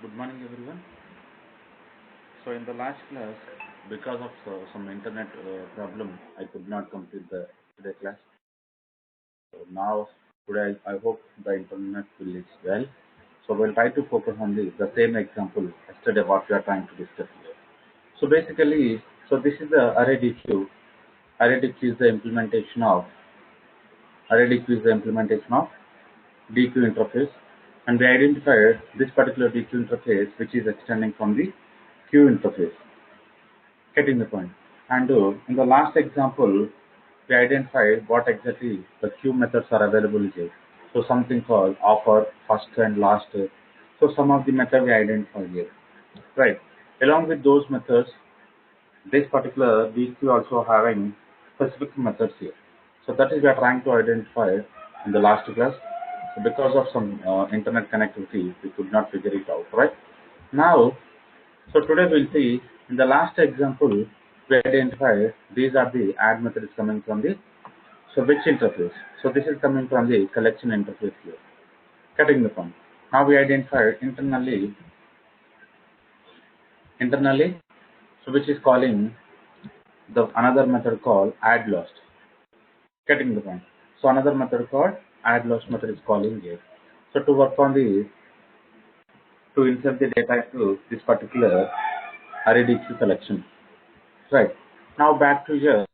Good morning, everyone. So, in the last class, because of some internet problem, I could not complete the today class. So now, today, I hope the internet will is well. So, we'll try to focus on the same example yesterday what we are trying to discuss here. So, basically, so this is the array DQ. Array DQ is the implementation of DQ interface, and we identified this particular DQ interface, which is extending from the Q interface. Getting the point. And in the last example, we identified what exactly the queue methods are available here. So something called offer, first and last. So some of the methods we identified here. Right. Along with those methods, this particular DQ also having specific methods here. So that is we are trying to identify in the last class. So because of some internet connectivity, we could not figure it out. Right. Now, so today we'll see in the last example we identify these are the add methods coming from the which interface. So this is coming from the collection interface here. Getting the point. Now we identified internally, so which is calling the another method called add lost. Getting the point. So another method called add lost method is calling here. So to work on to insert the data into this particular array DQ collection. Right. Now back to here.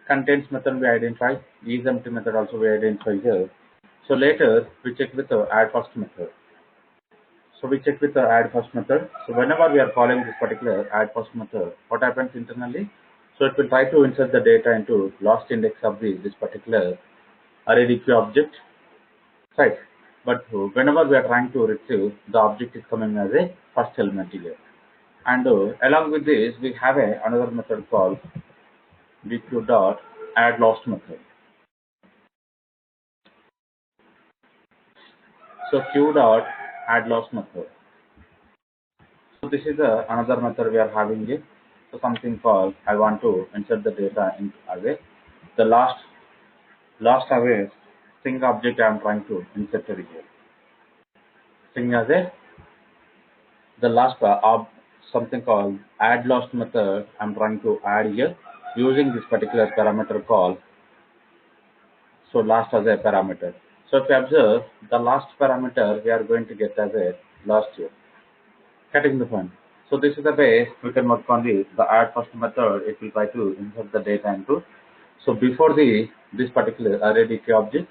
Contains method we identify, isEmpty method also we identify here. So later we check with the add first method. So we check with the add first method. So whenever we are calling this particular add first method, what happens internally? So it will try to insert the data into last index of this particular array DQ object, right? But whenever we are trying to retrieve, the object is coming as a first element here. And along with this, we have another method called DQ dot add lost method. So q dot add lost method. So this is another method we are having here. So something called I want to insert the data into array. The last array string object I am trying to insert it here. String as the last something called add lost method I am trying to add here using this particular parameter called last as a parameter. So if you observe the last parameter we are going to get as a last here. Getting the point. So this is the way we can work on the add first method. It will try to insert the data into. So before this particular array DQ object,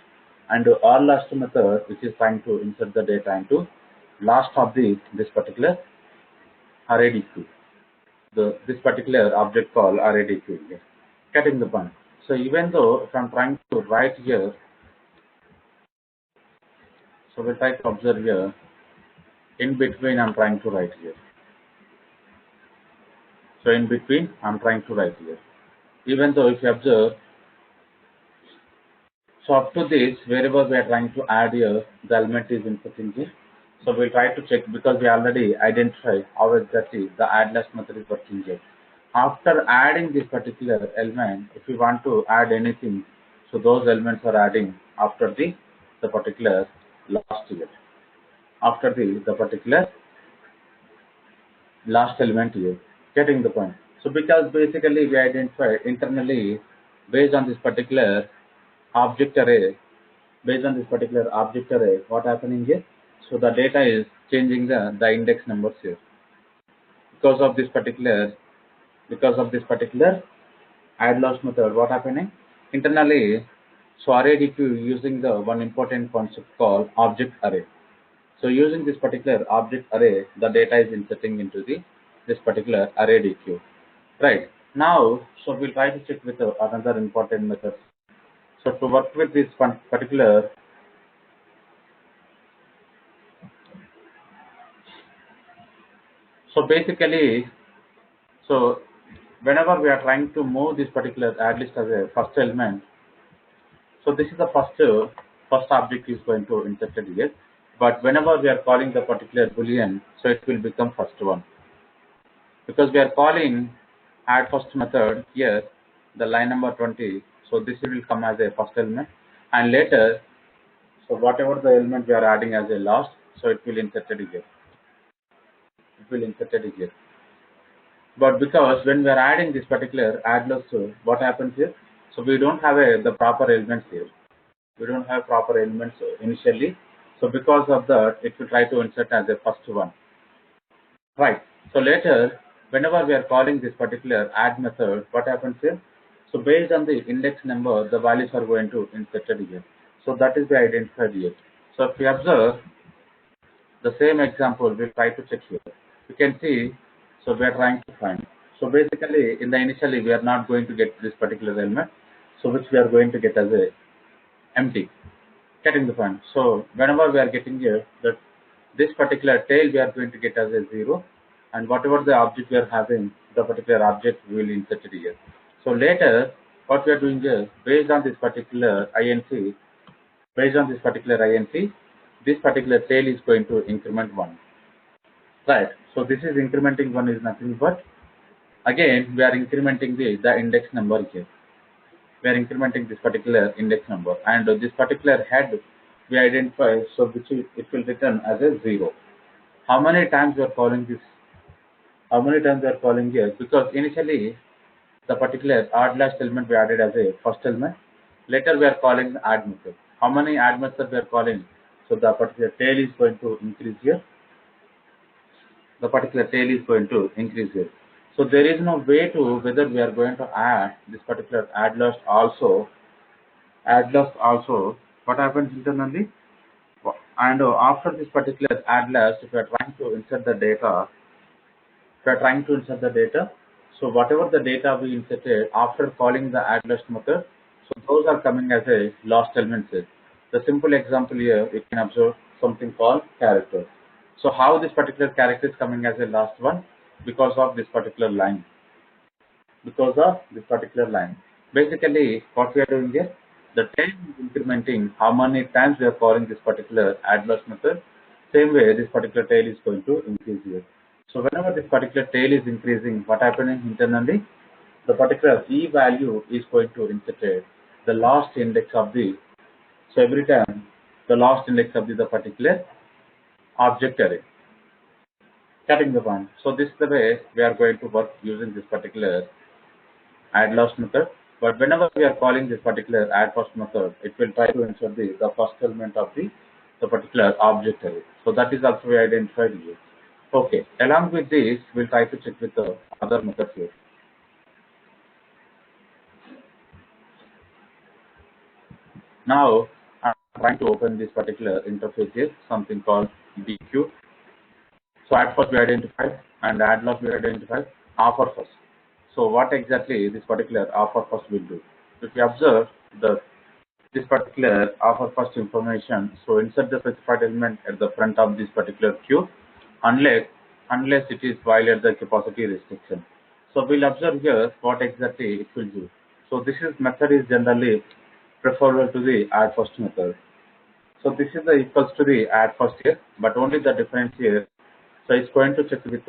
and our last method which is trying to insert the data into last of this particular array DQ. This particular object called array DQ here. Getting the point. So even though if I'm trying to write here, so we'll try to observe here. In between I'm trying to write here. So in between I'm trying to write here. Even though if you observe, so up to this, wherever we are trying to add here, the element is inputting here. So we'll try to check because we already identified how exactly the add last method is working here. After adding this particular element, if we want to add anything, so those elements are adding after the particular last here. After the particular last element here. Getting the point. So because basically we identify internally based on this particular object array, what happening here? So the data is changing the index numbers here. Because of this particular add lost method, what happening? Internally, so array DQ using the one important concept called object array. So using this particular object array, the data is inserting into this particular array DQ. Right. Now, so we'll try to check with another important method. So to work with this particular, so basically, so whenever we are trying to move this particular add list as a first element, so this is the first object is going to insert it here. But whenever we are calling the particular boolean, so it will become first one. Because we are calling add first method here, the line number 20, so this will come as a first element, and later, so whatever the element we are adding as a last, so it will insert it here. it will inserted here. But because when we are adding this particular add loss, what happens here? So we don't have the proper elements here. We don't have proper elements initially. So because of that, it will try to insert as a first one. Right. So later, whenever we are calling this particular add method, what happens here? So based on the index number, the values are going to inserted here. So that is the identified here. So if we observe the same example, we'll try to check here. You can see, so we are trying to find. So basically, in the initially, we are not going to get this particular element, so which we are going to get as a empty. Getting the point. So whenever we are getting here, that this particular tail we are going to get as a 0, and whatever the object we are having, the particular object we will insert it here. So later, what we are doing is, based on this particular INC, this particular tail is going to increment 1. Right. So this is incrementing 1 is nothing but, again, we are incrementing the index number here. We are incrementing this particular index number, and this particular head we identify, so which is, it will return as a 0. How many times we are calling this? How many times we are calling here? Because initially the particular add last element we added as a first element. Later we are calling the add method. How many add methods we are calling? So the particular tail is going to increase here. The particular tail is going to increase here. So there is no way to whether we are going to add this particular add last also. What happens internally? And after this particular add last, if we are trying to insert the data, so whatever the data we inserted after calling the add last method, so those are coming as a last elements. The simple example here, you can observe something called character. So how this particular character is coming as a last one? Because of this particular line. Basically, what we are doing here, the tail is incrementing how many times we are calling this particular add last method. Same way, this particular tail is going to increase here. So whenever this particular tail is increasing, what happening internally? The particular e value is going to insert the last index of the. So every time the last index of the particular object array. Getting the point. So this is the way we are going to work using this particular add last method. But whenever we are calling this particular add first method, it will try to insert the first element of the particular object array. So that is also we identified here. Okay. Along with this, we'll try to check with the other method here. Now I'm trying to open this particular interface here, something called DQ. So add first we identified and add last we identified, offer first. So what exactly this particular offer first will do? If you observe this particular offer first information, so insert the specified element at the front of this particular queue, unless it is violate the capacity restriction. So we'll observe here what exactly it will do. So this method is generally preferable to the add first method. So this is the equals to the add first here, but only the difference here. So it's going to check with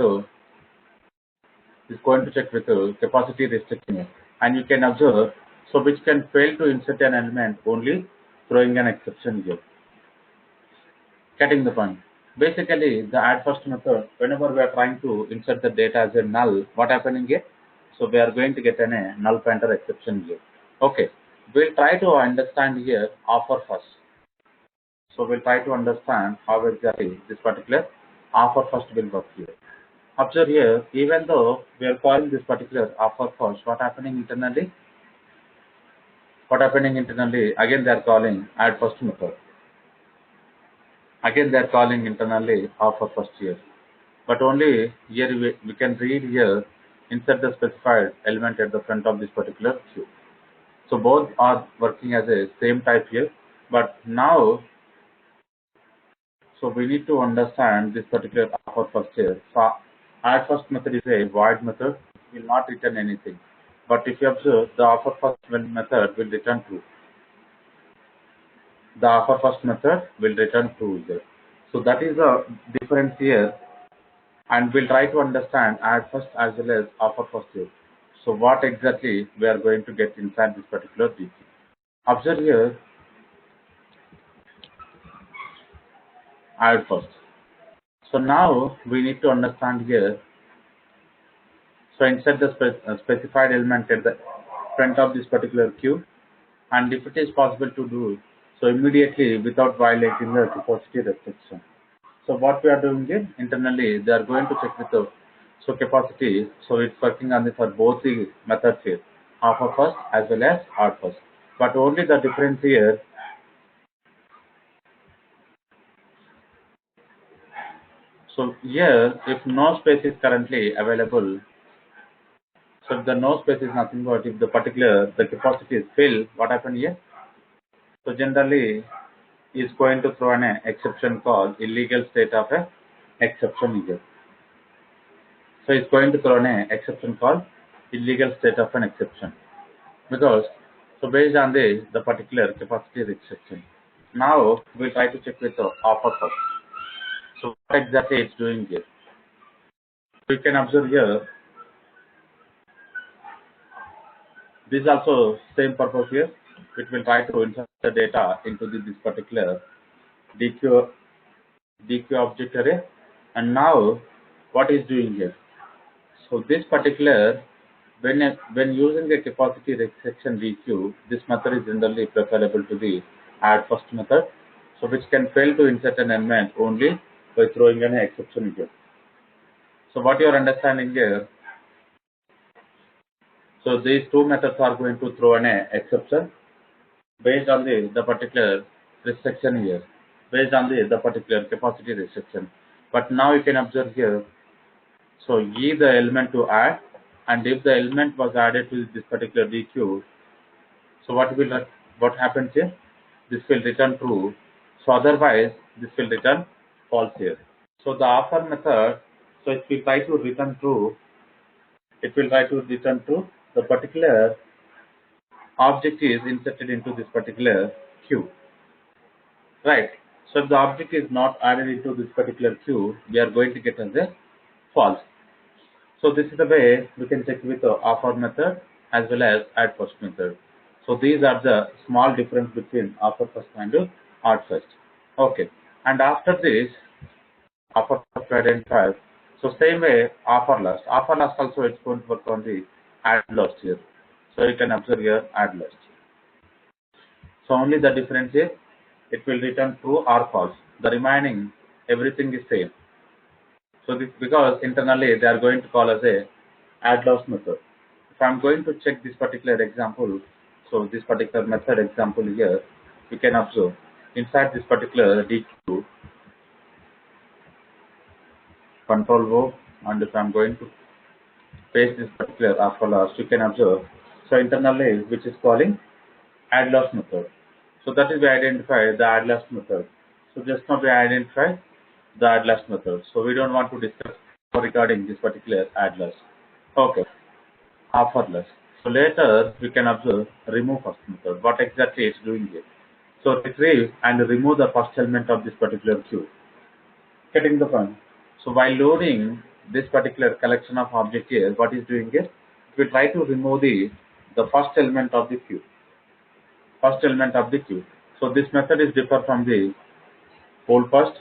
the capacity restriction, and you can observe, so which can fail to insert an element only throwing an exception here. Getting the point. Basically, the add first method, whenever we are trying to insert the data as a null, what happening here? So we are going to get a null pointer exception here. Okay, we'll try to understand here offer first. So we'll try to understand how exactly this particular offer first will work here. Observe here, even though we are calling this particular offer first, what happening internally? Again they are calling add first method. Again they are calling internally offer first here. But only here we can read here, insert the specified element at the front of this particular queue. So both are working as a same type here. But now, so we need to understand this particular offer first here. So add first method is a void method, it will not return anything. But if you observe, the offer first method will return true. The offer first method will return true here. So that is the difference here, and we'll try to understand add first as well as offer first here. So what exactly we are going to get inside this particular DQ. Observe here, add first. So now we need to understand here. So insert the specified element at the front of this particular queue, and if it is possible to do so immediately without violating the capacity restriction. So what we are doing here internally, they are going to check with the capacity. So it's working on this for both the methods here, offer first as well as add first. But only the difference here. So here, if no space is currently available, so if the no space is nothing but if the capacity is filled, what happens here? So generally, is going to throw an exception called illegal state of a exception here. So it's going to throw an exception called illegal state of an exception, because so based on the particular capacity restriction. Now we'll try to check with the offer first. So what exactly it's doing here? We can observe here. This is also same purpose here. It will try to insert the data into this particular DQ object array. And now what is doing here? So this particular, when using a capacity restriction DQ, this method is generally preferable to the add first method, so which can fail to insert an element only by throwing an exception here. So what you are understanding here, so these two methods are going to throw an exception based on the particular restriction here, based on the particular capacity restriction. But now you can observe here, so give the element to add, and if the element was added to this particular DQ, so what happens here? This will return true. So otherwise, this will return false here. So the offer method, so it will try to return true. It will try to return true. The particular object is inserted into this particular queue, right? So if the object is not added into this particular queue, we are going to get as a false. So this is the way we can check with the offer method as well as add first method. So these are the small difference between offer first and add first. Okay. And after this, offer first identified. So same way offer last. Offer last also it's going to work on the add last here. So you can observe here add last. So only the difference is it will return true or false. The remaining everything is same. So this, because internally they are going to call as a add loss method. If I'm going to check this particular example, so this particular method example here, you can observe inside this particular DQ control O, and if I'm going to paste this particular offer loss, you can observe. So internally, which is calling add loss method. So that is we identify the add loss method. So just now we identify the add loss method. So we don't want to discuss regarding this particular add loss. Okay. Offer less. So later we can observe remove first method. What exactly it's doing here? So retrieve and remove the first element of this particular queue. Getting the point. So while loading this particular collection of objects here, what is doing here? It will try to remove the first element of the queue. First element of the queue. So this method is different from the pull first.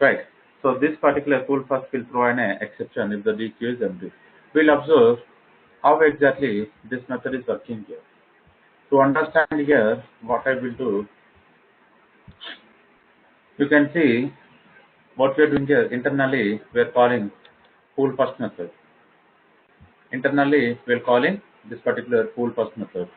Right. So this particular pull first will throw an exception if the DQ is empty. We'll observe how exactly this method is working here. To understand here what I will do, you can see what we are doing here. Internally we are calling pull first method. Internally we are calling this particular pull first method.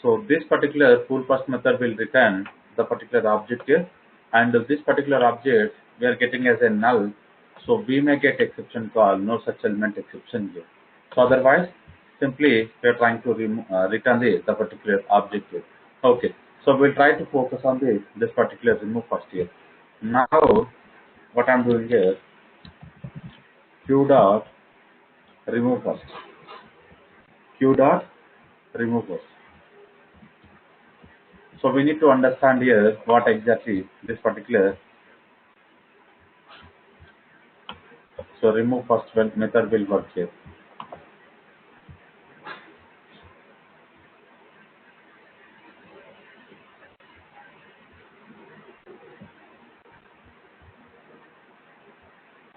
So this particular pull first method will return the particular object here, and this particular object we are getting as a null. So we may get exception call no such element exception here. So otherwise simply we are trying to return the particular object here. Okay. So we'll try to focus on this particular remove first here. Now what I'm doing here, q dot remove first. Q dot remove first. So we need to understand here what exactly this particular, so remove first method will work here.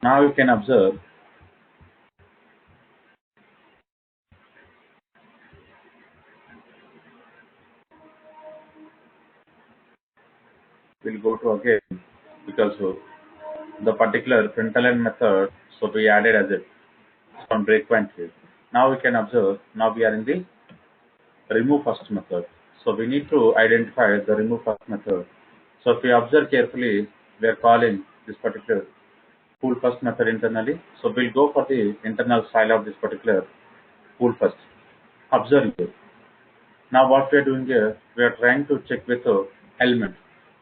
Now you can observe we'll go to again because the particular println method, so we added as it on breakpoint here. Now we can observe, now we are in the remove first method. So we need to identify the remove first method. So if we observe carefully, we are calling this particular pool first method internally. So we'll go for the internal style of this particular pool first. Observe here. Now what we are doing here, we are trying to check with the element.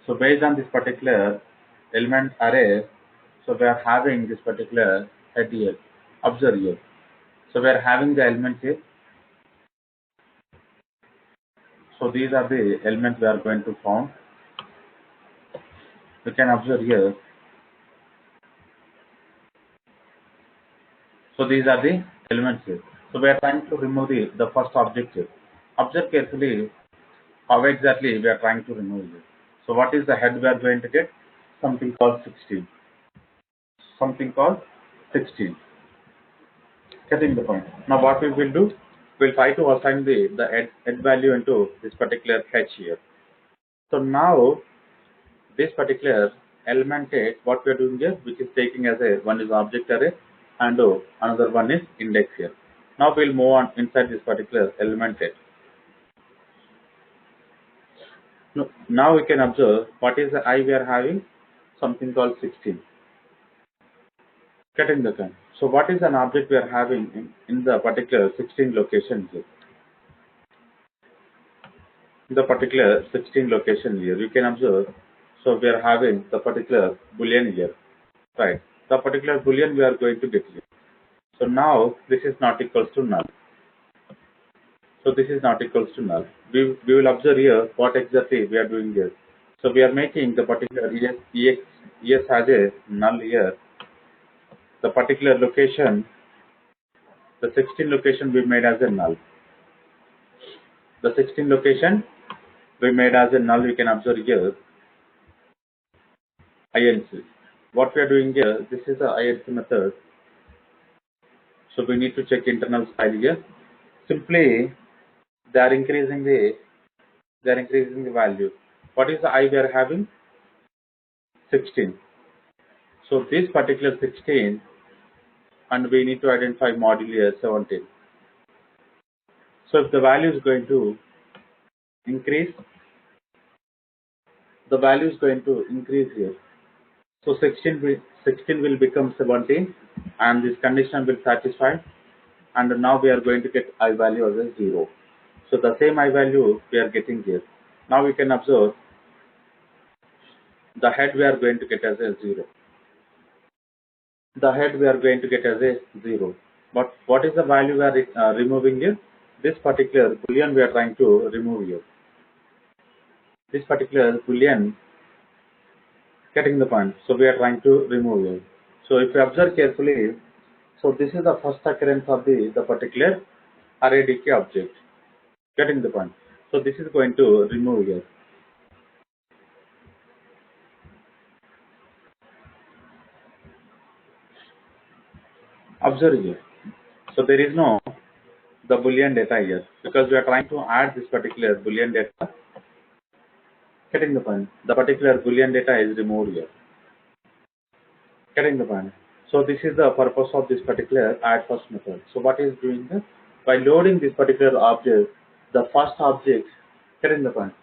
So based on this particular element array, so we are having this particular head here. Observe here. So we are having the element here. So these are the elements we are going to found. You can observe here. So these are the elements here. So we are trying to remove the first object here. Observe carefully how exactly we are trying to remove it. So what is the head we are going to get? Something called 16. Something called 16. Getting the point. Now what we will do? We'll try to assign the head value into this particular h here. So now this particular element A, what we are doing here, which is taking as a one is object array and another one is index here. Now we'll move on inside this particular element A. Now we can observe what is the I we are having, something called 16. Getting the point. So what is an object we are having in the particular 16 location here? In the particular 16 location here, you can observe. So we are having the particular boolean here, right? The particular boolean we are going to get here. So now this is not equals to null. So this is not equals to null. We will observe here what exactly we are doing here. So we are making the particular ES has a null here. The particular location, the 16 location we made as a null. The 16 location we made as a null, we can observe here INC. What we are doing here, this is the INC method. So we need to check internal style here. Simply they are increasing the value. What is the I we are having? 16. So this particular 16 and we need to identify modulo 17. So if the value is going to increase, the value is going to increase here. So 16 will become 17 and this condition will satisfy, and now we are going to get I value as a 0. So the same I value we are getting here. Now we can observe the head we are going to get as a 0. The head we are going to get as a 0. But what is the value we are removing here? This particular boolean we are trying to remove here. This particular boolean, getting the point. So we are trying to remove here. So if you observe carefully, so this is the first occurrence of the particular array decay object. Getting the point. So this is going to remove here. Observe here. So there is no the boolean data here because we are trying to add this particular boolean data. Getting the point. The particular boolean data is removed here. Getting the point. So this is the purpose of this particular add first method. So what is doing this? By loading this particular object, the first object, getting the point.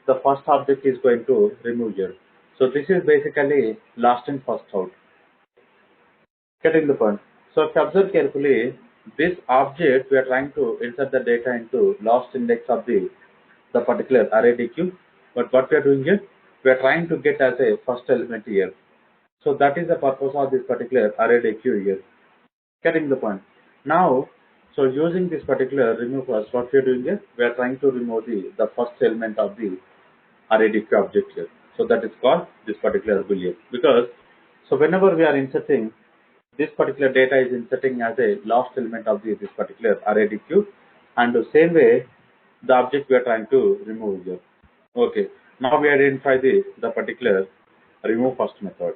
The first object is going to remove here. So this is basically last in first out. Getting the point. So if you observe carefully, this object we are trying to insert the data into last index of the particular array DQ. But what we are doing here, we are trying to get as a first element here. So that is the purpose of this particular array DQ here. Getting the point. Now, so using this particular remove first, what we are doing here, we are trying to remove the first element of the array DQ object here. So that is called this particular boolean. Because so whenever we are inserting this particular data is inserting as a last element of this particular array DQ, and the same way the object we are trying to remove here. Okay. Now we identify the particular remove first method.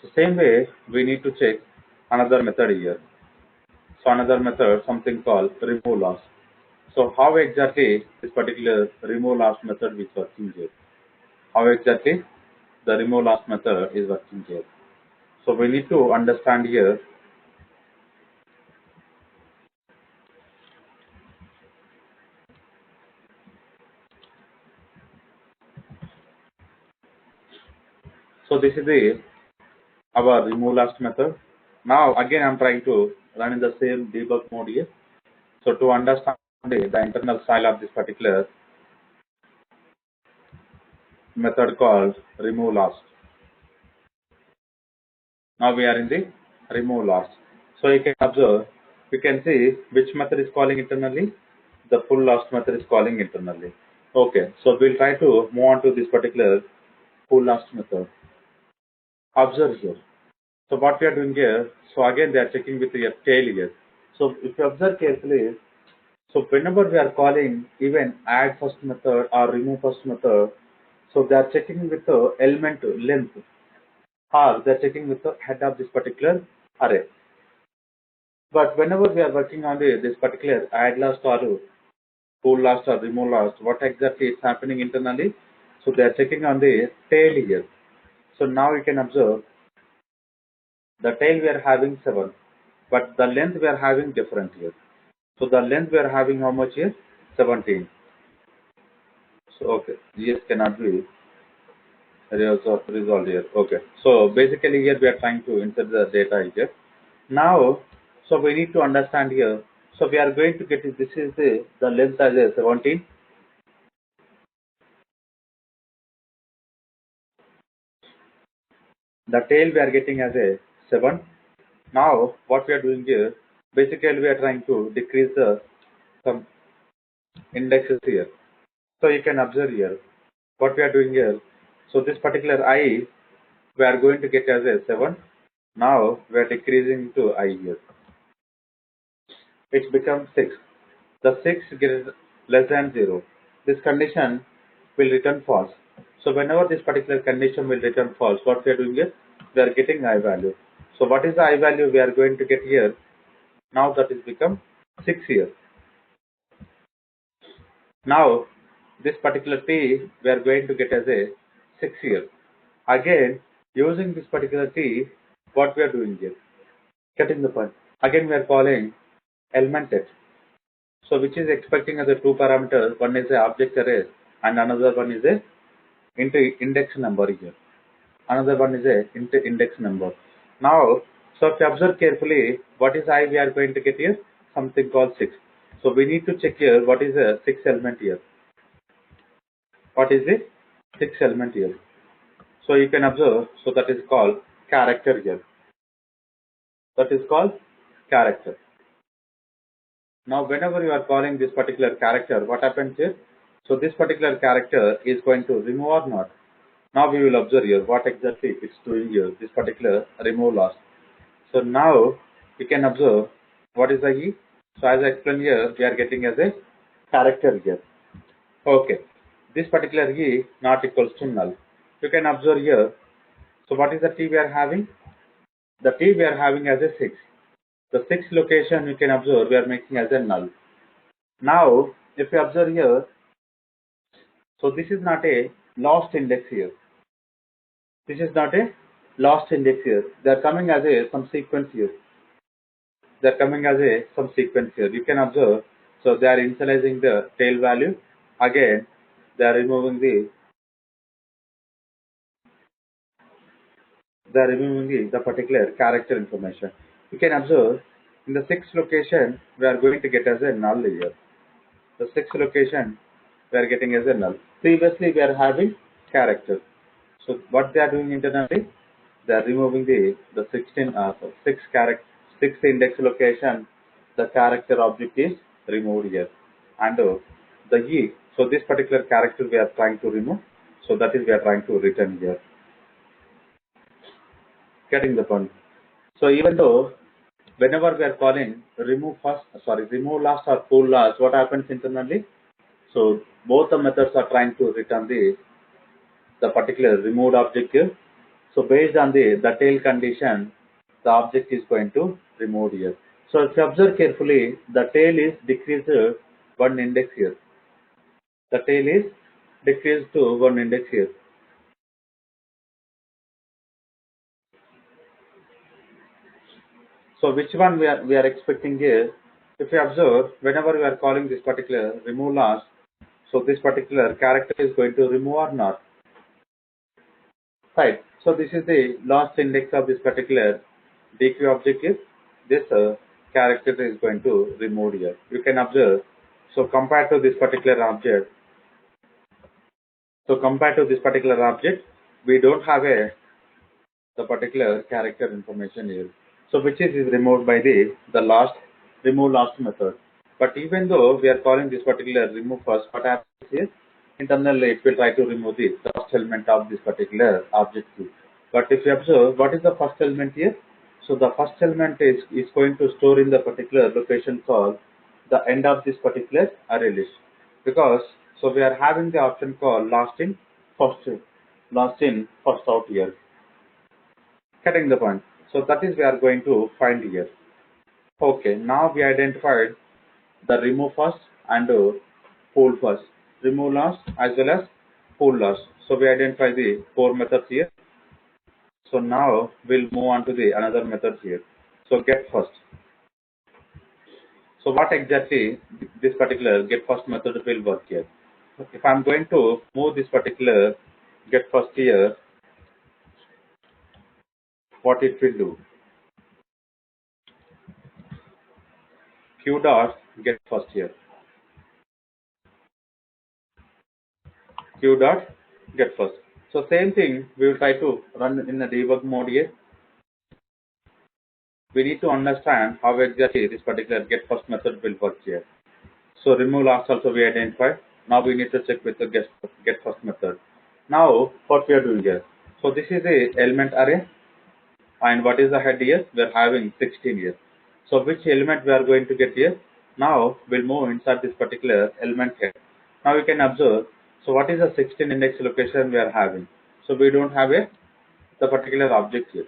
So same way, we need to check another method here. So another method, something called remove last. So how exactly this particular remove last method is working here? How exactly the remove last method is working here? So we need to understand here. So this is our remove last method. Now again I'm trying to run in the same debug mode here. So to understand the internal style of this particular method called remove last. Now we are in the remove last. So you can observe, you can see which method is calling internally. The full last method is calling internally. Okay, so we'll try to move on to this particular full last method. Observe here. So what we are doing here, so again they are checking with your tail here. So if you observe carefully, so whenever we are calling even add first method or remove first method, so they are checking with the element length or they are checking with the head of this particular array. But whenever we are working on this particular add last or pull last or remove last, what exactly is happening internally? So they are checking on the tail here. So now you can observe the tail we are having 7, but the length we are having different here. So the length we are having how much here? 17. So okay, yes cannot be resolved here. Okay. So basically here we are trying to insert the data here. Now, so we need to understand here. So we are going to get this is the length as a 17. The tail we are getting as a 7. Now what we are doing here, basically we are trying to decrease the some indexes here. So you can observe here what we are doing here. So this particular I we are going to get as a 7. Now we are decreasing to I here. It becomes 6. The 6 is less than 0. This condition will return false. So whenever this particular condition will return false, what we are doing is we are getting I value. So what is the I value we are going to get here? Now that is become 6 here. Now this particular t we are going to get as a 6 here. Again using this particular t, what we are doing here? Getting the point. Again we are calling element text. So which is expecting as a two parameters. One is a object array and another one is a index number here. Another one is a index number. Now, so if you observe carefully, what is I we are going to get here? Something called 6. So we need to check here what is a 6 element here. What is the 6 element here? So you can observe, so that is called character here. That is called character. Now whenever you are calling this particular character, what happens here? So this particular character is going to remove or not. Now we will observe here what exactly it's doing here, this particular remove last. So now we can observe what is the E. So as I explained here, we are getting as a character here. Okay. This particular E not equals to null. You can observe here. So what is the T we are having? The T we are having as a 6. The 6 location you can observe we are making as a null. Now if you observe here, so this is not a lost index here. This is not a lost index here. They are coming as a some sequence here. They are coming as a some sequence here. You can observe. So they are initializing the tail value. Again, they are removing the particular character information. You can observe in the sixth location we are going to get as a null here. The sixth location we are getting as a null. Previously we are having character. So what they are doing internally, they are removing the 6 index location. The character object is removed here, and the E. So this particular character we are trying to remove. So that is we are trying to return here. Getting the point. So even though whenever we are calling remove last or pull last, what happens internally? So both the methods are trying to return the particular removed object here. So based on the tail condition, the object is going to remove here. So if you observe carefully, the tail is decreased one index here. The tail is decreased to one index here. So which one we are expecting here? If you observe, whenever we are calling this particular remove last, so this particular character is going to remove or not, right? So this is the last index of this particular DQ object is this character is going to remove here. You can observe. So compared to this particular object, we don't have the particular character information here. So which is removed by the last remove last method. But even though we are calling this particular remove first, what happens is internally it will try to remove the first element of this particular object group. But if you observe, what is the first element here? So the first element is going to store in the particular location called the end of this particular array list. Because so we are having the option called last in first out here. Getting the point. So that is we are going to find here. Okay, now we identified the remove first and pull first. Remove last as well as pull last. So we identify the 4 methods here. So now we'll move on to the another method here. So get first. So what exactly this particular get first method will work here? If I'm going to move this particular get first here, what it will do? Q dot get first here. Q dot get first. So same thing we will try to run in a debug mode here. We need to understand how exactly this particular get first method will work here. So remove last also we identified. Now we need to check with the get first method. Now what we are doing here. So this is a element array, and what is the head here? We are having 16 here. So which element we are going to get here? Now we'll move inside this particular element head. Now you can observe. So what is the 16 index location we are having? So we don't have the particular object here.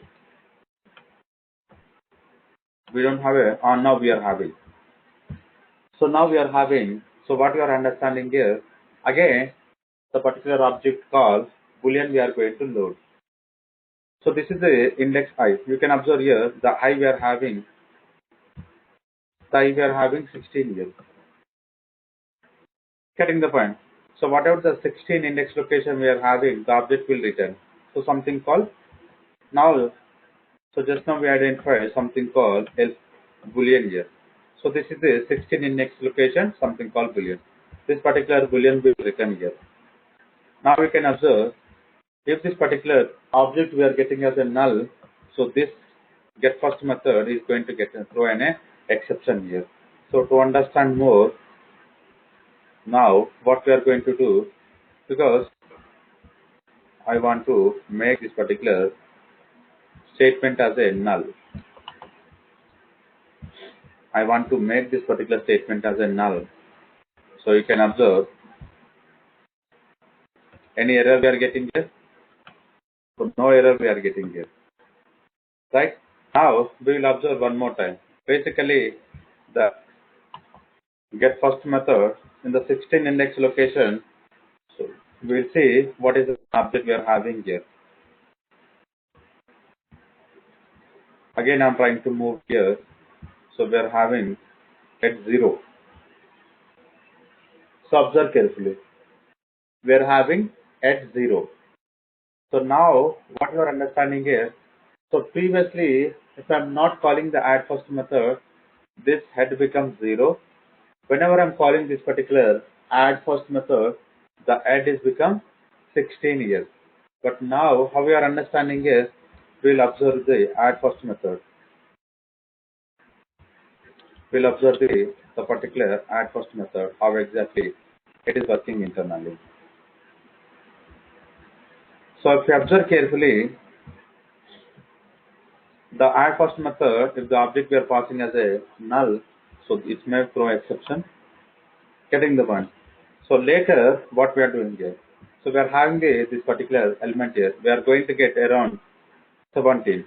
We don't have now we are having. So now we are having. So what you are understanding here? Again, the particular object called boolean we are going to load. So this is the index I. You can observe here the I we are having. The I we are having 16 here. Getting the point. So whatever the 16 index location we are having, the object will return. So something called now. So just now we identified something called boolean here. So this is the 16 index location, something called boolean. This particular boolean will return here. Now we can observe if this particular object we are getting as a null, so this get first method is going to throw an exception here. So to understand more, now what we are going to do, because I want to make this particular statement as a null. I want to make this particular statement as a null. So you can observe any error we are getting here. So no error we are getting here. Right? Now we will observe one more time. Basically, the get first method in the 16 index location. So we'll see what is the object we are having here. Again, I'm trying to move here. So we are having at 0. So observe carefully. We are having at 0. So now what you are understanding here. So previously, if I'm not calling the add first method, this head becomes 0. Whenever I'm calling this particular add first method, the head is become 16 here. But now how we are understanding is we'll observe the add first method. We'll observe the particular add first method, how exactly it is working internally. So if you observe carefully, the add first method, if the object we are passing as a null, so it may throw exception. Getting the point. So later, what we are doing here? So we are having this particular element here. We are going to get around 17.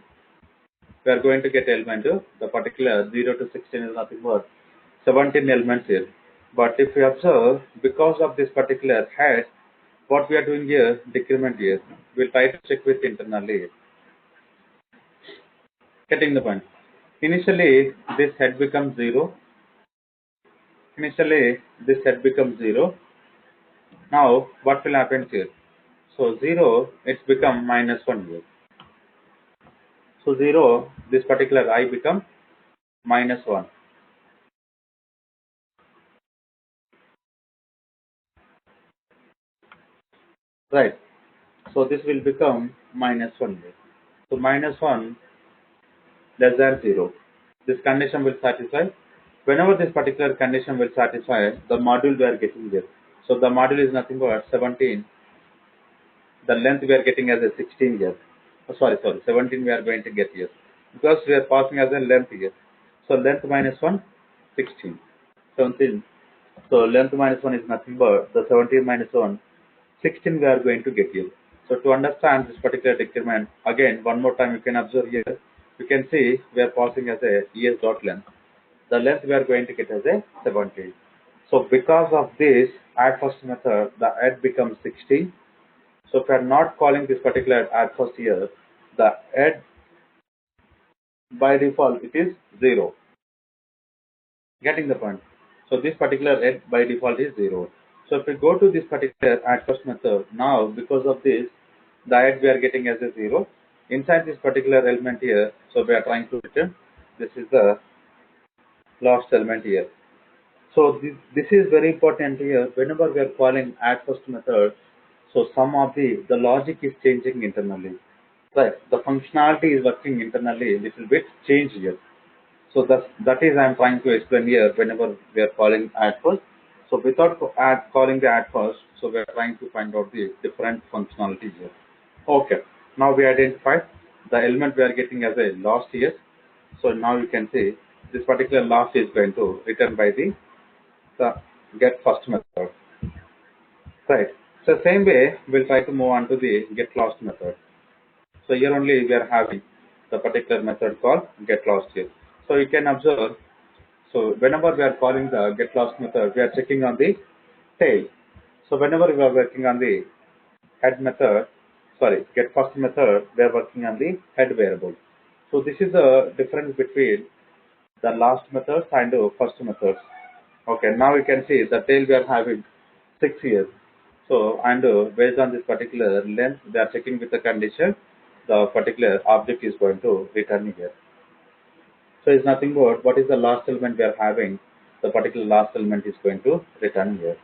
We are going to get element the particular 0 to 16 is nothing but 17 elements here. But if we observe, because of this particular head, what we are doing here, decrement here. We'll try to check with internally. Getting the point. Initially, this head becomes 0. Initially, this head becomes 0. Now, what will happen here? So, 0, it's become -1 here. So, 0, this particular I become -1. Right. So, this will become -1 here. So, -1 less than 0. This condition will satisfy. Whenever this particular condition will satisfy, the module we are getting here. So, the module is nothing but 17. The length we are getting as a 16 here. Oh, sorry, 17 we are going to get here. Because we are passing as a length here. So, length -1, 16. 17. So, length -1 is nothing but the 17 -1, 16 we are going to get here. So, to understand this particular decrement, again, one more time you can observe here. You can see we are passing as a ES dot length. The length we are going to get as a 17. So, because of this, add first method, the add becomes 16. So, if we are not calling this particular add first here, the add by default it is 0. Getting the point? So, this particular add by default is 0. So, if we go to this particular add first method, now because of this, the add we are getting as a 0. Inside this particular element here, so we are trying to return, this is the last element here. So this is very important here. Whenever we are calling add first method, so some of the logic is changing internally. Right. The functionality is working internally a little bit changed here. So that is I am trying to explain here whenever we are calling add first. So without calling the add first, so we are trying to find out the different functionalities here. Okay. Now we identified the element we are getting as a last here. So now you can see this particular last is going to return by the get first method. Right. So same way we'll try to move on to the get lost method. So here only we are having the particular method called get lost here. So you can observe. So whenever we are calling the get lost method, we are checking on the tail. So whenever we are working on the head method, sorry, get first method, we are working on the head variable. So this is the difference between the last methods and the first methods. Okay, now you can see the tail we are having 6 years. So, and based on this particular length, they are checking with the condition, the particular object is going to return here. So, it's nothing but what is the last element we are having, the particular last element is going to return here.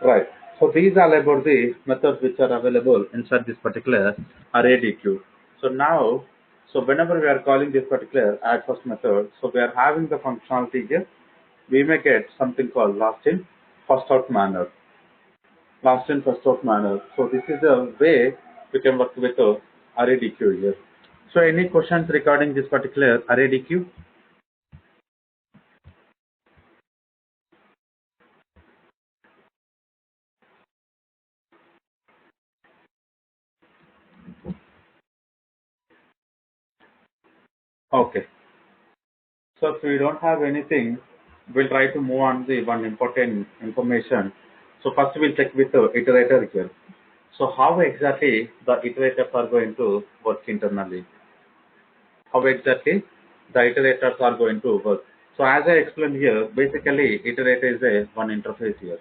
Right. So, these are about the methods which are available inside this particular ArrayDQ. So, now, so whenever we are calling this particular add first method, so we are having the functionality here, we may get something called last in, first out manner. Last in, first out manner. So this is a way we can work with ArrayDQ here. So any questions regarding this particular ArrayDQ? Okay. So if we don't have anything, we'll try to move on the one important information. So first we'll check with the iterator here. So how exactly the iterators are going to work internally? How exactly the iterators are going to work? So as I explained here, basically iterator is a one interface here.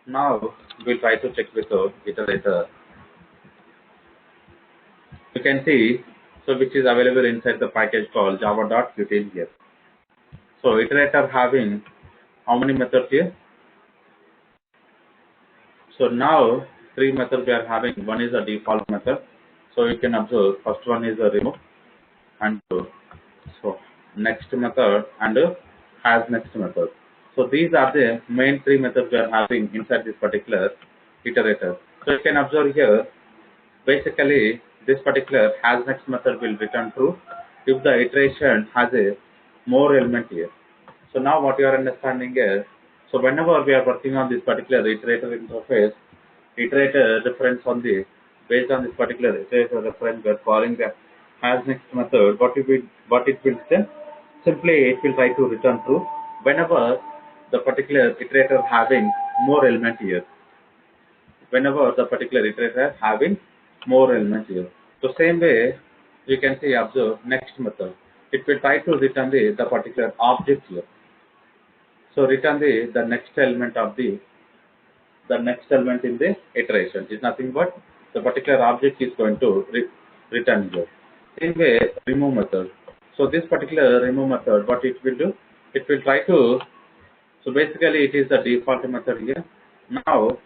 Now we'll try to check with the iterator. You can see, so which is available inside the package called java.util here. So iterator having how many methods here? So now 3 methods we are having. One is a default method. So you can observe first one is a remove and so next method and has next method. So these are the main 3 methods we are having inside this particular iterator. So you can observe here, basically this particular has next method will return true if the iteration has a more element here. So now what you are understanding is, so whenever we are working on this particular iterator interface, iterator reference on the based on this particular iterator reference, we are calling the has next method. What it will say? Simply it will try to return true whenever the particular iterator having more element here. Whenever the particular iterator having more elements here. So same way you can see observe next method. It will try to return the particular object here. So return the next element of the next element in the iteration is nothing but the particular object is going to return here. Same way remove method. So this particular remove method, what it will do? It will try to, so basically it is the default method here. Now,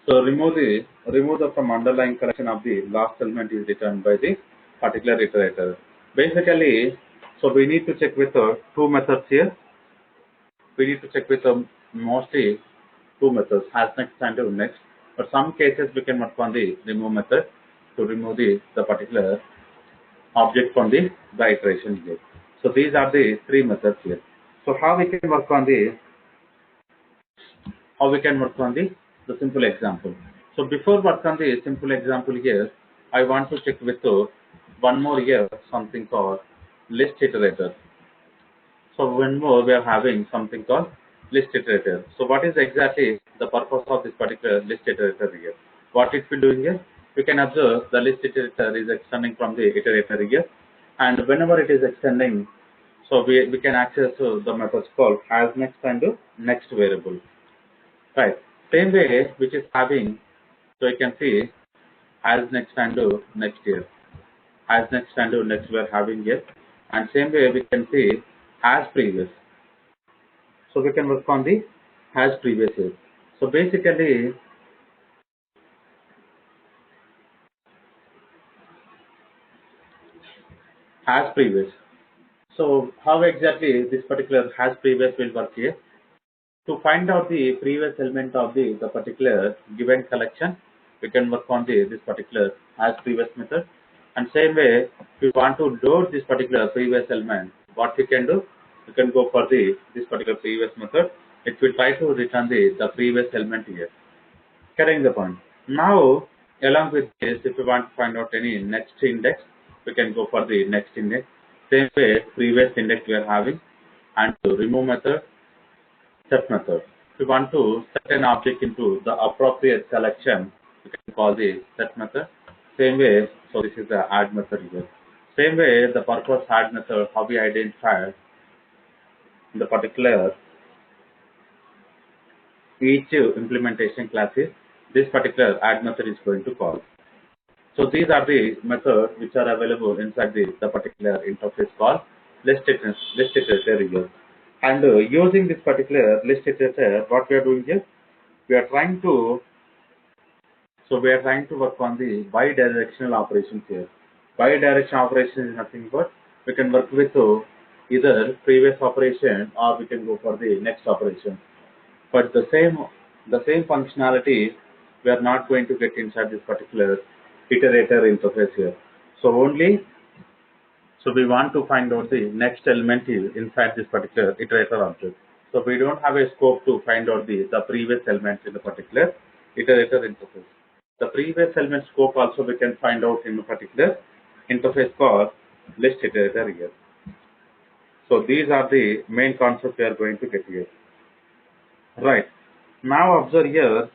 so remove the from underlying collection of the last element is returned by the particular iterator. Basically, so we need to check with two methods here. We need to check with mostly two methods, has next and do next. But some cases we can work on the remove method to remove the particular object from the iteration here. So these are the three methods here. So how we can work on the simple example. So before work on the simple example here, I want to check with one more here, something called list iterator. So one more we are having something called list iterator. So what is exactly the purpose of this particular list iterator here? What it will do here? You can observe the list iterator is extending from the iterator here, and whenever it is extending, so we can access the methods called has next and next variable. Right. Same way which is having, so you can see has next and next here. Has next and next we are having here. And same way we can see has previous. So we can work on the has previous here. So basically has previous. So how exactly this particular has previous will work here? To find out the previous element of the particular given collection, we can work on this particular has previous method. And same way, if you want to load this particular previous element, what we can do? You can go for this particular previous method. It will try to return the previous element here. Carrying the point. Now, along with this, if you want to find out any next index, we can go for the next index. Same way, previous index we are having, and to remove method, set method. If you want to set an object into the appropriate selection, you can call the set method. Same way, so this is the add method here. Same way, the purpose add method, how we identify the particular each implementation classes, this particular add method is going to call. So these are the methods which are available inside the particular interface called list iterator here. And using this particular list iterator, what we are doing here, we are trying to work on the bidirectional operations here. Bidirectional operation is nothing but we can work with either previous operation or we can go for the next operation. But the same functionality we are not going to get inside this particular iterator interface here. So we want to find out the next element is inside this particular iterator object. So we don't have a scope to find out the previous element in the particular iterator interface. The previous element scope also we can find out in a particular interface called list iterator here. So these are the main concepts we are going to get here. Right. Now observe here.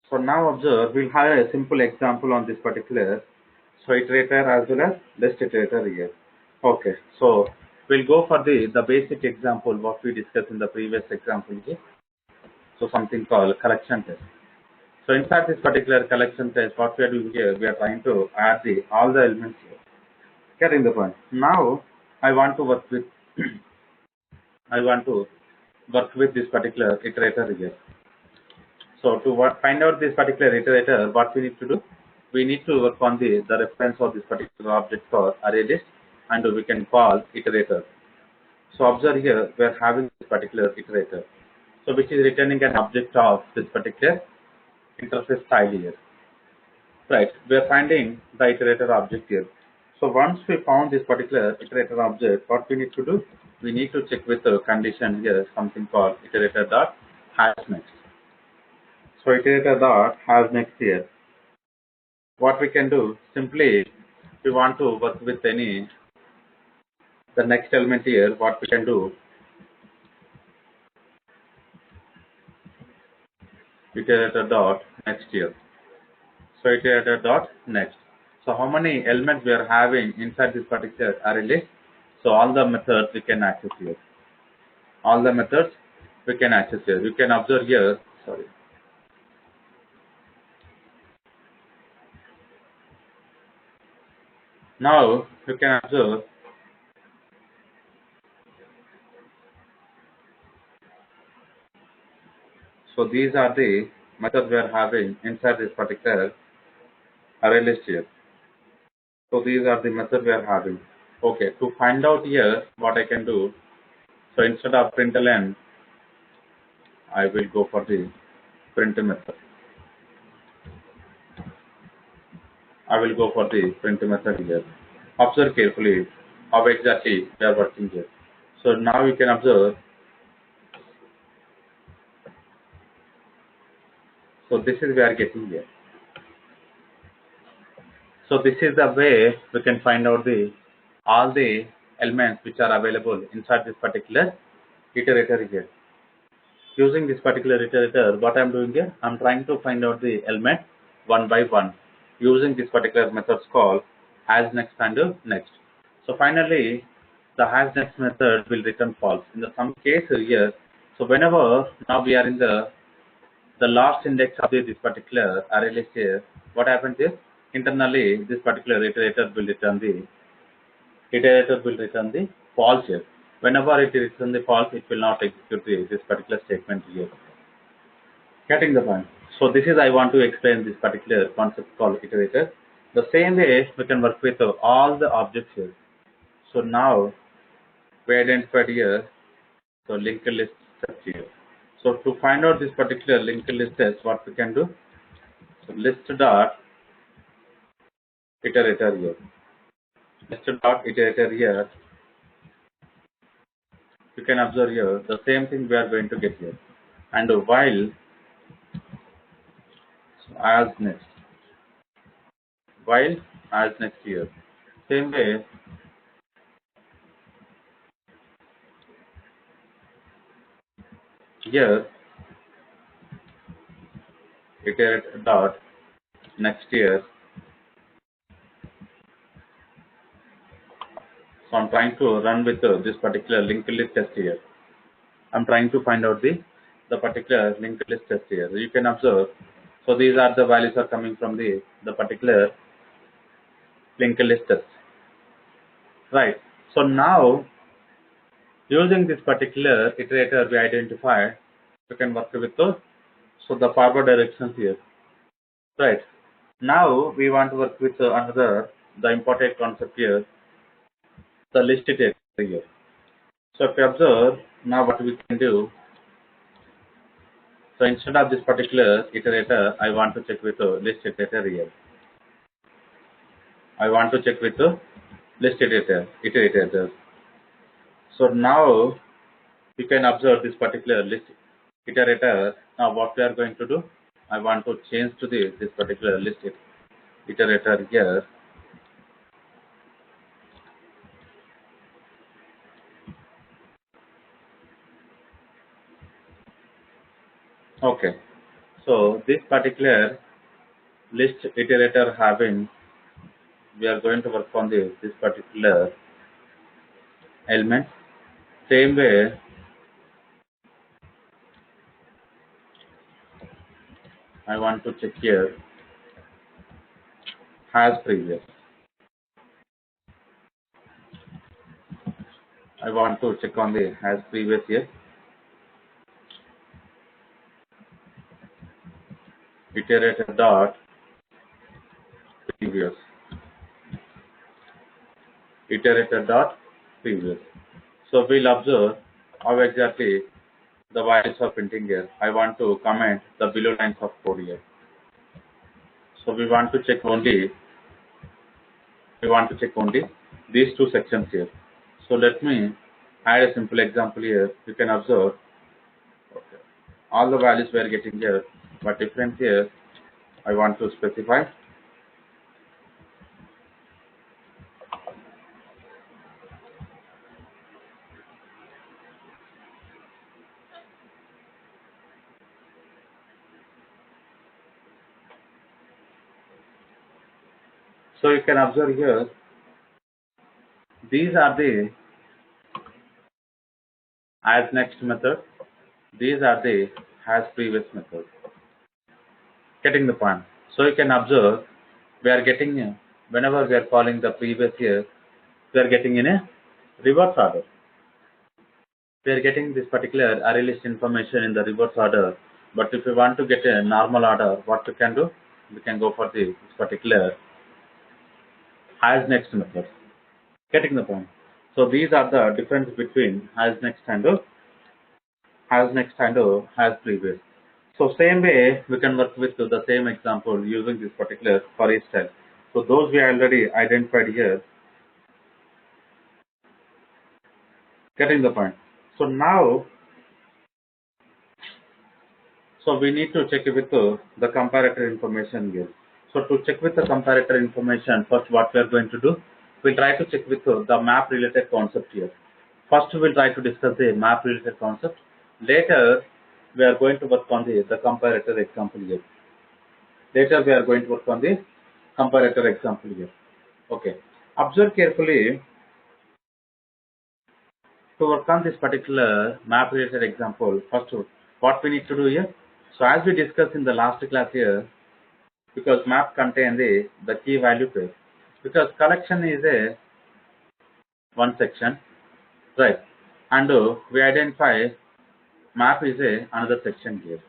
So now observe, we'll have a simple example on this particular iterator as well as list iterator here. Okay. So we'll go for the basic example what we discussed in the previous example here. So something called collection test. So inside this particular collection test, what we are doing here, we are trying to add all the elements here. Getting the point. Now I want to work with this particular iterator here. So to find out this particular iterator, what we need to do, we need to work on the reference of this particular object for array list, and we can call iterator. So observe here, we are having this particular iterator, so which is returning an object of this particular interface style here. Right, we are finding the iterator object here. So once we found this particular iterator object, what we need to do, we need to check with the condition here, something called iterator dot has next. So iterator dot has next here. What we can do simply, we want to work with any the next element here. What we can do, iterator dot next here. So iterator dot next. So how many elements we are having inside this particular array list? So all the methods we can access here. All the methods we can access here. You can observe here. Sorry. Now you can observe. So these are the methods we are having inside this particular array list here. So these are the methods we are having. Okay, to find out here what I can do. So instead of println, I will go for the print method. I will go for the print method here. Observe carefully how exactly we are working here. So now you can observe. So this is we are getting here. So this is the way we can find out the all the elements which are available inside this particular iterator here. Using this particular iterator, what I am doing here, I am trying to find out the element one by one using this particular methods called as next and next. So finally, the as next method will return false. In some case here, so whenever now we are in the last index of this particular array list here, what happens is internally this particular iterator will return the false here. Whenever it returns the false, it will not execute this particular statement here. Getting the point. So this is I want to explain this particular concept called iterator. The same way we can work with all the objects here. So now we identified here so linked list test here. So to find out this particular linked list test, what we can do? So list dot iterator here. List dot iterator here. You can observe here the same thing we are going to get here. And while as next. While as next here. Same way here iterate dot next year. So I'm trying to run with this particular linked list test here. I'm trying to find out the particular linked list test here. You can observe. So these are the values are coming from the particular linked list test. Right. So now using this particular iterator we identified, we can work with the forward directions here. Right. Now we want to work with another the important concept here, the list iterator here. So if you observe now what we can do. So instead of this particular iterator, I want to check with the list iterator here. I want to check with the list iterator. So now you can observe this particular list iterator. Now what we are going to do? I want to change to this particular list iterator here. Okay. So this particular list iterator having, we are going to work on this particular element. Same way, I want to check here has previous. I want to check on the has previous here. Iterator dot previous. Iterator dot previous. So we'll observe how exactly the values are printing here. I want to comment the below lines of code here. So we want to check only these two sections here. So let me add a simple example here. You can observe all the values we are getting here. but difference here I want to specify. So you can observe here, these are the as next method, these are the as previous method. Getting the point. So you can observe, we are getting, whenever we are calling the previous here, we are getting in a reverse order. We are getting this particular array list information in the reverse order. But if we want to get a normal order, what we can do? We can go for this particular as next method. Getting the point. So these are the difference between as next and as previous. So same way we can work with the same example using this particular for each style. So those we already identified here. Getting the point. So now, so we need to check with the comparator information here. So to check with the comparator information, first what we are going to do, we'll try to check with the map related concept here. First we'll try to discuss the map related concept. Later we are going to work on the comparator example here. Later we are going to work on the comparator example here. Okay. Observe carefully to work on this particular map related example. First, what we need to do here. So as we discussed in the last class here, because map contains the key value pair, because collection is a one section, right? And we identify map is a another section here.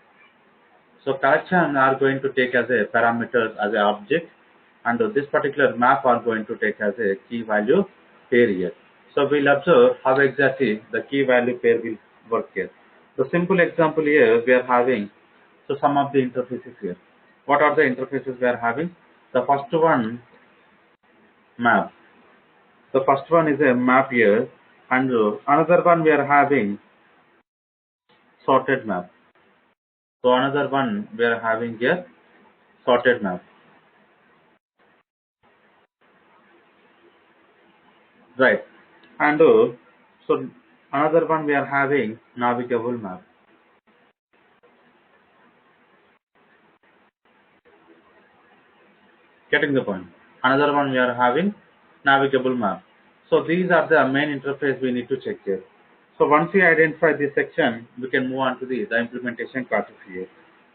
So collection are going to take as a parameter as an object, and this particular map are going to take as a key value pair here. So we'll observe how exactly the key value pair will work here. The simple example here we are having, so some of the interfaces here. What are the interfaces we are having? The first one, map. The first one is a map here, and another one we are having sorted map. So another one we are having here sorted map. Right. And so another one we are having navigable map. Getting the point. Another one we are having navigable map. So these are the main interface we need to check here. So once we identify this section, we can move on to the implementation process here.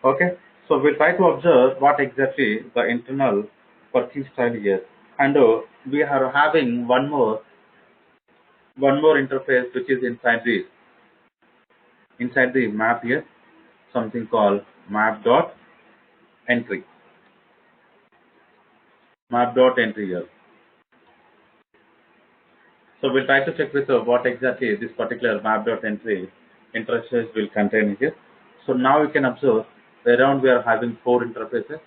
Okay. So we'll try to observe what exactly the internal working style here. And we are having one more interface which is inside the map here, something called map.entry. Map.entry here. So we'll try to check with what exactly this particular map.entry interface will contain here. So now you can observe around we are having 4 interfaces.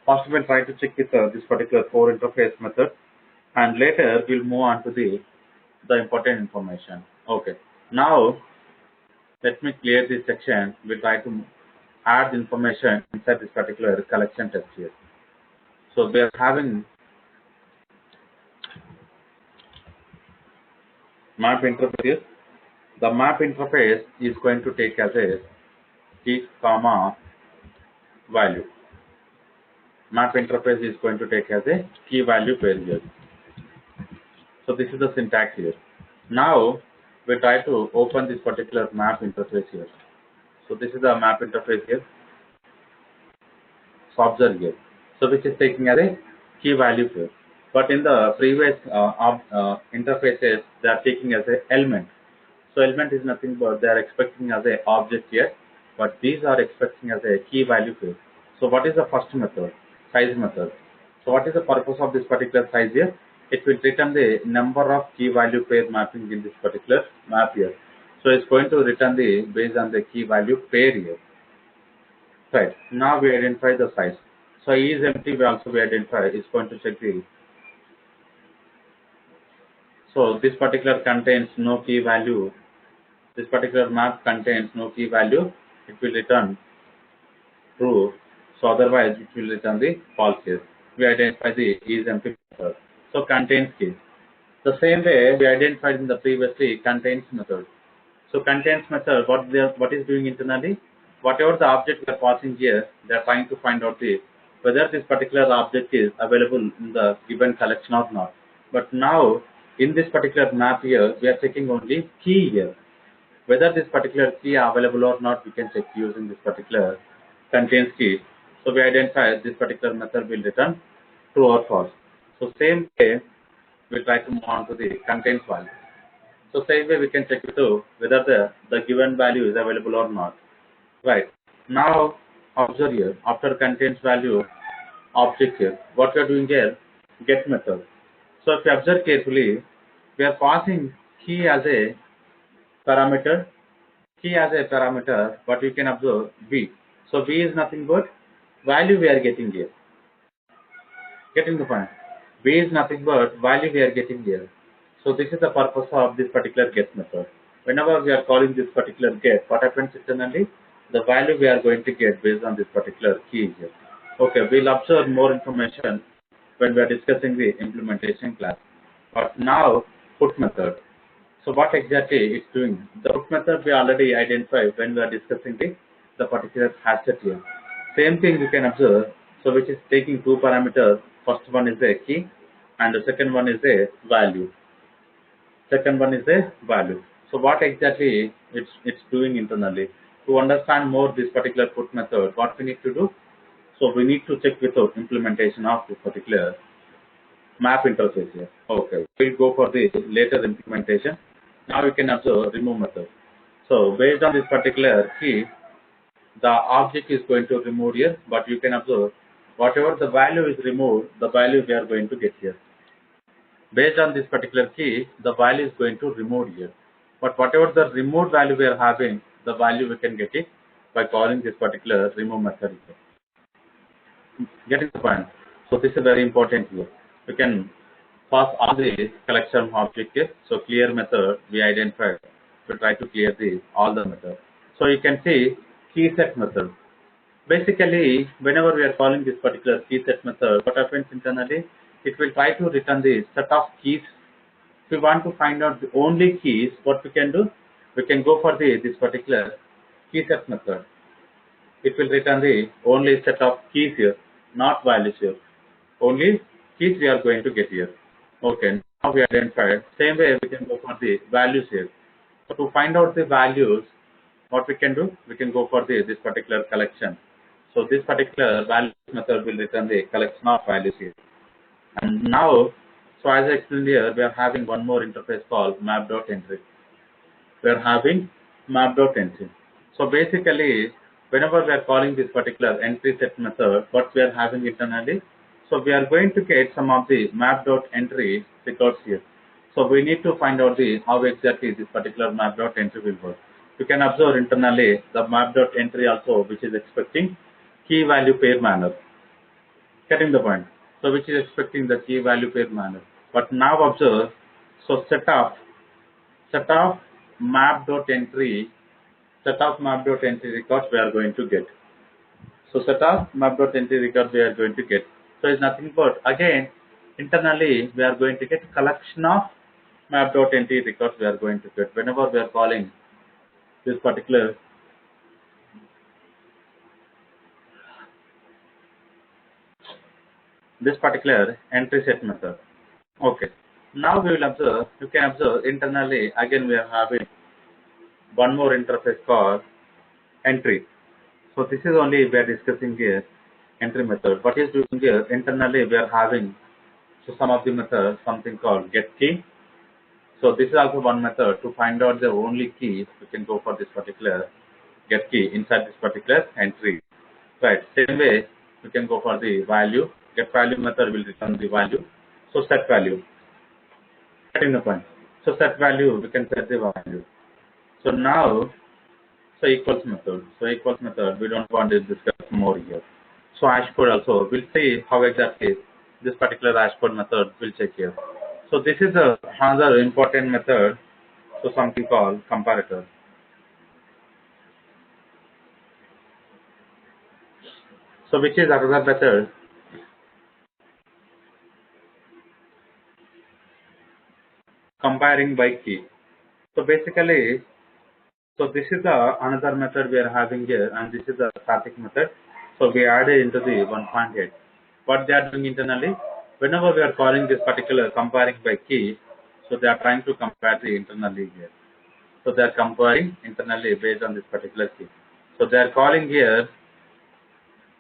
First we'll try to check with this particular 4 interface method, and later we'll move on to the important information. Okay. Now let me clear this section. We'll try to add information inside this particular collection test here. So we are having map interface. The map interface is going to take as a key comma value. Map interface is going to take as a key value pair here. So this is the syntax here. Now we try to open this particular map interface here. So this is the map interface here. So observe here. So which is taking as a key value pair. But in the previous interfaces, they are taking as a element. So element is nothing but they are expecting as a object here, but these are expecting as a key value pair. So what is the first method? Size method. So what is the purpose of this particular size here? It will return the number of key value pair mapping in this particular map here. So it's going to return the based on the key value pair here. Right. Now we identify the size. So is empty we also we identify is going to check the. So this particular contains no key value. This particular map contains no key value. It will return true. So otherwise it will return the false case. We identify the is empty method. So contains key. The same way we identified in the previously contains method. So contains method, what is doing internally? Whatever the object we are passing here, they are trying to find out whether this particular object is available in the given collection or not. But now in this particular map here, we are checking only key here. Whether this particular key are available or not, we can check using this particular contains key. So we identify this particular method will return true or false. So same way we try to move on to the contains value. So same way we can check it out whether the given value is available or not. Right. Now observe here, after contains value object here, what we are doing here, get method. So if you observe carefully, we are passing key as a parameter, but you can observe b. So b is nothing but value we are getting here. Getting the point? B is nothing but value we are getting here. So this is the purpose of this particular get method. Whenever we are calling this particular get, what happens internally? The value we are going to get based on this particular key here. Okay, we'll observe more information when we are discussing the implementation class. But now, put method. So what exactly it's doing? The put method we already identified when we are discussing the particular asset here. Same thing you can observe. So which is taking two parameters. First one is a key and the second one is a value. So what exactly it's doing internally? To understand more this particular put method, what we need to do? So we need to check without implementation of this particular map interface here. Okay, we'll go for the later implementation. Now we can observe remove method. So based on this particular key, the object is going to remove here, but you can observe whatever the value is removed, the value we are going to get here. Based on this particular key, the value is going to remove here. But whatever the removed value we are having, the value we can get it by calling this particular remove method here. Getting the point? So this is very important here. We can pass all the collection object here. So clear method we identified. We try to clear all the method. So you can see key set method. Basically, whenever we are calling this particular key set method, what happens internally? It will try to return the set of keys. If we want to find out the only keys, what we can do? We can go for this particular key set method. It will return the only set of keys here, not values here. Only keys we are going to get here. Okay, now we identified. Same way we can go for the values here. So to find out the values, what we can do? We can go for this particular collection. So this particular values method will return the collection of values here. And now, so as I explained here, we are having one more interface called map.entry. We are having map.entry. So basically, whenever we are calling this particular entry set method, what we are having internally, so we are going to get some of the map.entry records here. So we need to find out how exactly this particular map.entry will work. You can observe internally the map.entry also, which is expecting key value pair manner. Getting the point? So which is expecting the key value pair manner. But now observe, so set of map.entry records we are going to get. So set of map.entry records we are going to get. So it's nothing but again internally we are going to get collection of map.entry records we are going to get whenever we are calling this particular entry set method. Okay. Now we will observe, you can observe internally again we are having one more interface called entry. So this is only we are discussing here entry method. What is doing here internally we are having so some of the methods something called get key. So this is also one method to find out the only key. We can go for this particular get key inside this particular entry. Right. Same way we can go for the value. Get value method will return the value. So set value. Getting the point. So set value we can set the value. So now so equals method. So equals method we don't want to discuss more here. So hash code also we'll see how exactly this particular hash code method will check here. So this is another important method. So something called comparator. So which is another method comparing by key. So basically, so this is the another method we are having here, and this is the static method. So we added into the 1.8. What they are doing internally, whenever we are calling this particular comparing by key, so they are trying to compare the internally here. So they are comparing internally based on this particular key. So they are calling here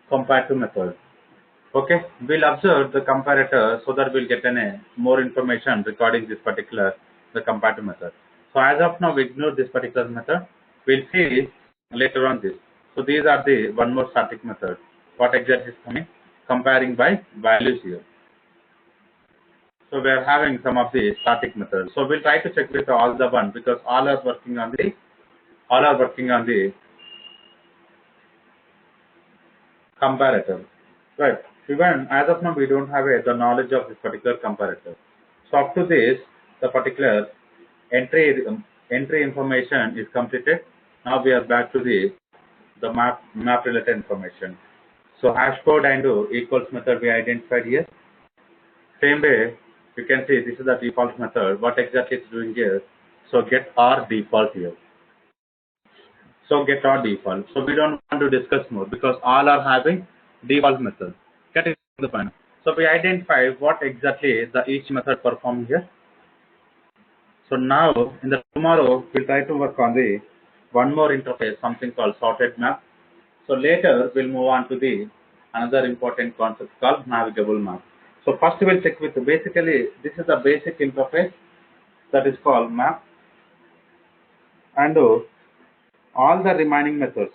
compare to method. Okay, we'll observe the comparator so that we'll get more information regarding this particular the comparative method. So as of now, we ignore this particular method. We'll see later on this. So these are the one more static method. What exactly is coming? Comparing by values here. So we are having some of the static methods. So we'll try to check with all the one because all are working on the comparator. Right. Even as of now, we don't have the knowledge of this particular comparator. So up to this, the particular entry information is completed. Now we are back to the map related information. So hash code and equals method we identified here. Same way, you can see this is the default method. What exactly it's doing here? So get our default here. So get our default. So we don't want to discuss more because all are having default method. Getting the point. So we identify what exactly the each method perform here. So now in the tomorrow we'll try to work on the one more interface, something called sorted map. So later we'll move on to the another important concept called navigable map. So first we'll check with basically this is the basic interface that is called map, and all the remaining methods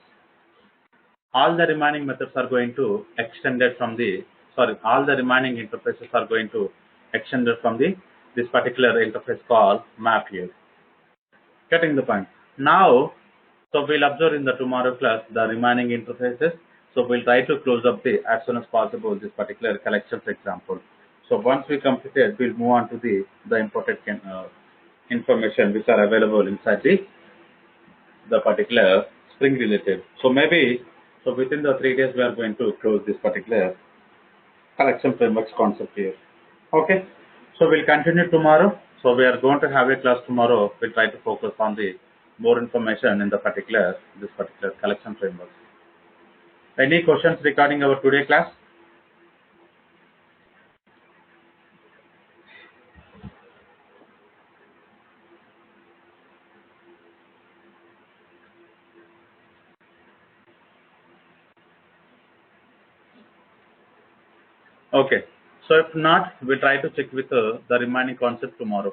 are going to extended from the all the remaining interfaces are going to extended from the this particular interface called map here. Getting the point. Now, so we'll observe in the tomorrow class the remaining interfaces. So we'll try to close up the as soon as possible this particular collections example. So once we complete it, we'll move on to the important information which are available inside the particular Spring related. So maybe so within the 3 days we are going to close this particular collection frameworks concept here. Okay. So we'll continue tomorrow. So we are going to have a class tomorrow. We'll try to focus on the more information in the particular this particular collection framework. Any questions regarding our today class? Okay. So if not, we'll try to check with the remaining concept tomorrow.